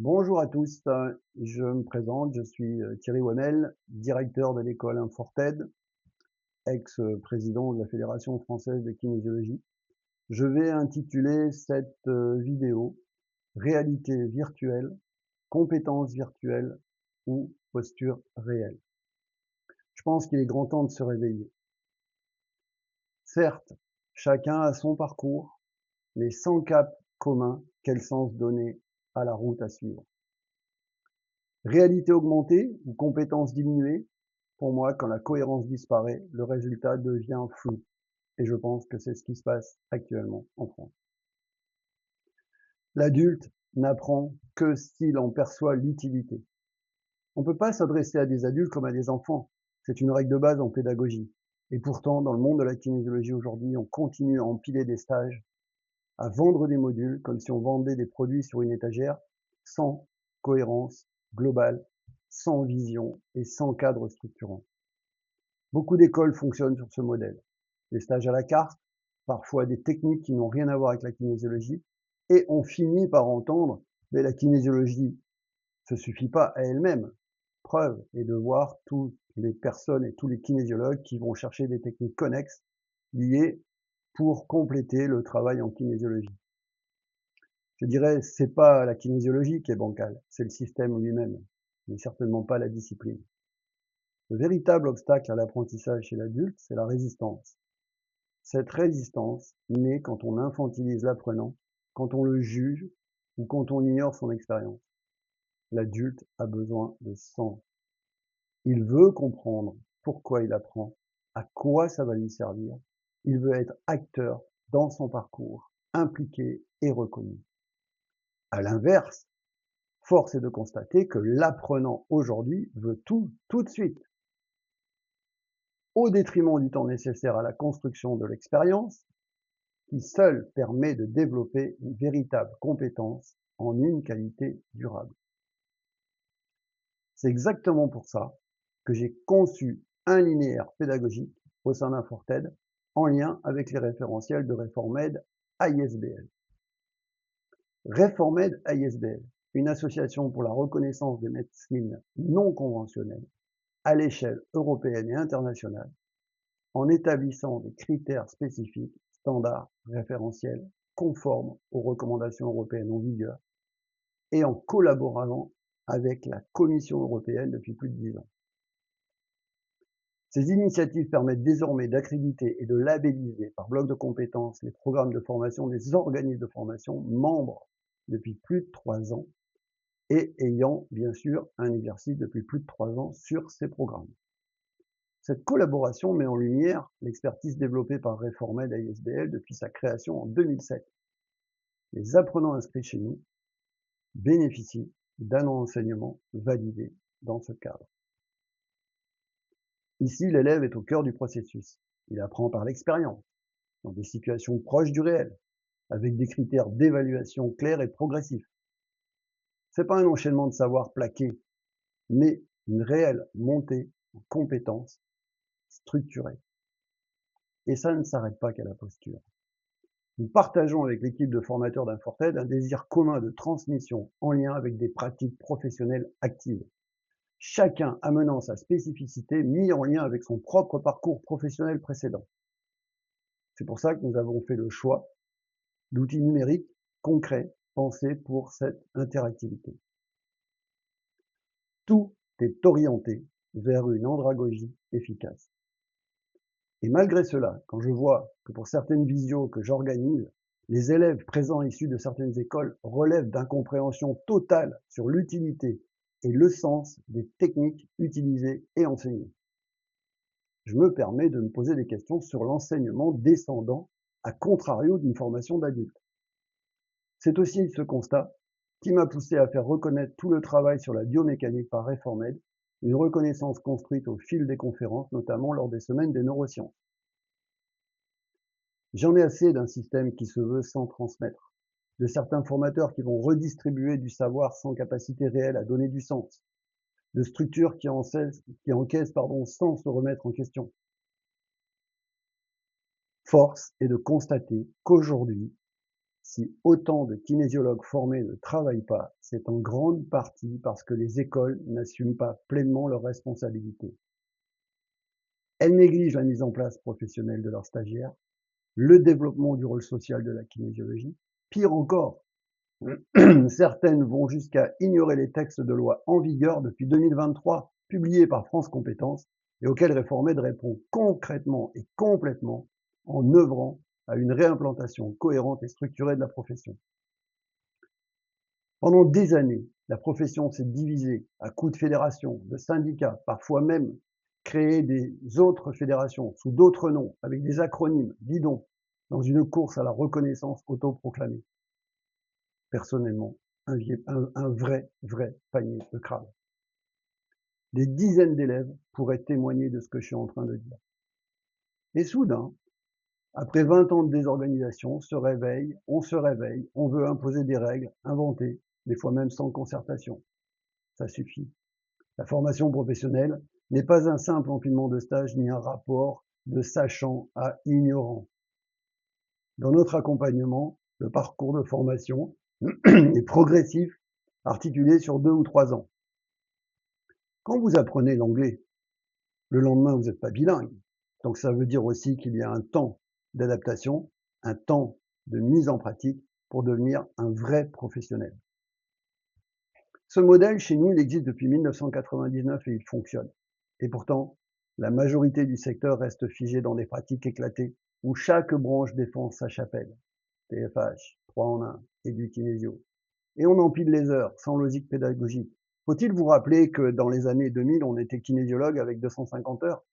Bonjour à tous, je me présente, je suis Thierry Wannel, directeur de l'école Inforted, ex-président de la Fédération française de kinésiologie. Je vais intituler cette vidéo Réalité virtuelle, compétences virtuelles ou posture réelle. Je pense qu'il est grand temps de se réveiller. Certes, chacun a son parcours, mais sans cap commun, quel sens donner à la route à suivre? Réalité augmentée ou compétences diminuées? Pour moi, quand la cohérence disparaît, le résultat devient flou. Et je pense que c'est ce qui se passe actuellement en France. L'adulte n'apprend que s'il en perçoit l'utilité. On ne peut pas s'adresser à des adultes comme à des enfants. C'est une règle de base en pédagogie. Et pourtant, dans le monde de la kinésiologie aujourd'hui, on continue à empiler des stages, à vendre des modules comme si on vendait des produits sur une étagère, sans cohérence globale, sans vision et sans cadre structurant. Beaucoup d'écoles fonctionnent sur ce modèle. Des stages à la carte, parfois des techniques qui n'ont rien à voir avec la kinésiologie, et on finit par entendre, mais la kinésiologie ne se suffit pas à elle-même. Preuve est de voir toutes les personnes et tous les kinésiologues qui vont chercher des techniques connexes liées pour compléter le travail en kinésiologie. Je dirais, c'est pas la kinésiologie qui est bancale, c'est le système lui-même, mais certainement pas la discipline. Le véritable obstacle à l'apprentissage chez l'adulte, c'est la résistance. Cette résistance naît quand on infantilise l'apprenant, quand on le juge ou quand on ignore son expérience. L'adulte a besoin de sens. Il veut comprendre pourquoi il apprend, à quoi ça va lui servir. Il veut être acteur dans son parcours, impliqué et reconnu. À l'inverse, force est de constater que l'apprenant aujourd'hui veut tout de suite, au détriment du temps nécessaire à la construction de l'expérience, qui seul permet de développer une véritable compétence en une qualité durable. C'est exactement pour ça que j'ai conçu un linéaire pédagogique au sein d'Inforted en lien avec les référentiels de Reformed ISBL. Reformed ISBL, une association pour la reconnaissance des médecines non conventionnelles à l'échelle européenne et internationale, en établissant des critères spécifiques, standards, référentiels, conformes aux recommandations européennes en vigueur, et en collaborant avec la Commission européenne depuis plus de 10 ans. Ces initiatives permettent désormais d'accréditer et de labelliser par bloc de compétences les programmes de formation des organismes de formation membres depuis plus de 3 ans et ayant bien sûr un exercice depuis plus de 3 ans sur ces programmes. Cette collaboration met en lumière l'expertise développée par Reformed ISBL depuis sa création en 2007. Les apprenants inscrits chez nous bénéficient d'un enseignement validé dans ce cadre. Ici, l'élève est au cœur du processus. Il apprend par l'expérience, dans des situations proches du réel, avec des critères d'évaluation clairs et progressifs. Ce n'est pas un enchaînement de savoir plaqué, mais une réelle montée en compétences structurées. Et ça ne s'arrête pas qu'à la posture. Nous partageons avec l'équipe de formateurs d'Inforted un désir commun de transmission en lien avec des pratiques professionnelles actives. Chacun amenant sa spécificité mis en lien avec son propre parcours professionnel précédent. C'est pour ça que nous avons fait le choix d'outils numériques concrets pensés pour cette interactivité. Tout est orienté vers une andragogie efficace. Et malgré cela, quand je vois que pour certaines visios que j'organise, les élèves présents issus de certaines écoles relèvent d'incompréhension totale sur l'utilité et le sens des techniques utilisées et enseignées, je me permets de me poser des questions sur l'enseignement descendant à contrario d'une formation d'adulte. C'est aussi ce constat qui m'a poussé à faire reconnaître tout le travail sur la biomécanique par Reformed, une reconnaissance construite au fil des conférences, notamment lors des semaines des neurosciences. J'en ai assez d'un système qui se veut sans transmettre, de certains formateurs qui vont redistribuer du savoir sans capacité réelle à donner du sens, de structures qui encaissent sans se remettre en question. Force est de constater qu'aujourd'hui, Si autant de kinésiologues formés ne travaillent pas, c'est en grande partie parce que les écoles n'assument pas pleinement leurs responsabilités. Elles négligent la mise en place professionnelle de leurs stagiaires, le développement du rôle social de la kinésiologie. Pire encore, certaines vont jusqu'à ignorer les textes de loi en vigueur depuis 2023, publiés par France Compétences, et auxquels Réformed répond concrètement et complètement en œuvrant à une réimplantation cohérente et structurée de la profession. Pendant des années, la profession s'est divisée à coups de fédérations, de syndicats, parfois même créé des autres fédérations sous d'autres noms, avec des acronymes bidons, dans une course à la reconnaissance autoproclamée. Personnellement, un vrai panier de crabes. Des dizaines d'élèves pourraient témoigner de ce que je suis en train de dire. Et soudain, après 20 ans de désorganisation, on se réveille, on veut imposer des règles, inventées, des fois même sans concertation. Ça suffit. La formation professionnelle n'est pas un simple empilement de stages ni un rapport de sachant à ignorant. Dans notre accompagnement, le parcours de formation est progressif, articulé sur 2 ou 3 ans. Quand vous apprenez l'anglais, le lendemain, vous n'êtes pas bilingue. Donc ça veut dire aussi qu'il y a un temps d'adaptation, un temps de mise en pratique pour devenir un vrai professionnel. Ce modèle, chez nous, il existe depuis 1999 et il fonctionne. Et pourtant, la majorité du secteur reste figée dans des pratiques éclatées où chaque branche défend sa chapelle. TFH, 3 en 1, et du kinésio. Et on empile les heures, sans logique pédagogique. Faut-il vous rappeler que dans les années 2000, on était kinésiologue avec 250 heures?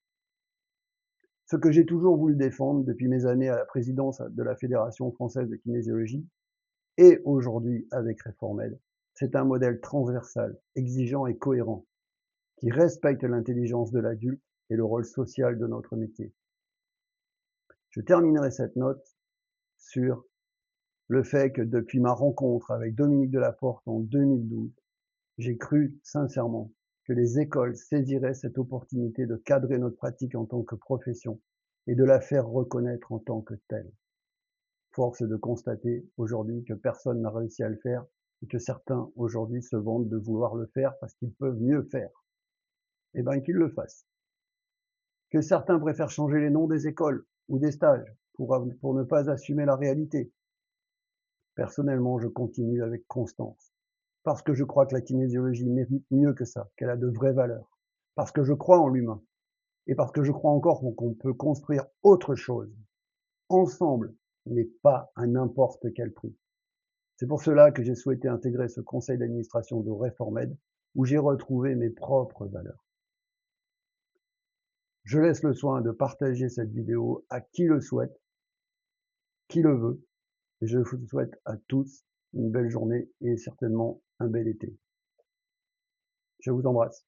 Ce que j'ai toujours voulu défendre depuis mes années à la présidence de la Fédération française de kinésiologie, et aujourd'hui avec Réformed, c'est un modèle transversal, exigeant et cohérent, qui respecte l'intelligence de l'adulte et le rôle social de notre métier. Je terminerai cette note sur le fait que depuis ma rencontre avec Dominique Delaporte en 2012, j'ai cru sincèrement que les écoles saisiraient cette opportunité de cadrer notre pratique en tant que profession et de la faire reconnaître en tant que telle. Force est de constater aujourd'hui que personne n'a réussi à le faire et que certains aujourd'hui se vantent de vouloir le faire parce qu'ils peuvent mieux faire. Eh bien, qu'ils le fassent. Que certains préfèrent changer les noms des écoles ou des stages pour ne pas assumer la réalité. Personnellement, je continue avec constance. Parce que je crois que la kinésiologie mérite mieux que ça, qu'elle a de vraies valeurs. Parce que je crois en l'humain. Et parce que je crois encore qu'on peut construire autre chose. Ensemble, mais pas à n'importe quel prix. C'est pour cela que j'ai souhaité intégrer ce conseil d'administration de Réformed, où j'ai retrouvé mes propres valeurs. Je laisse le soin de partager cette vidéo à qui le souhaite, qui le veut, et je vous souhaite à tous une belle journée et certainement un bel été. Je vous embrasse.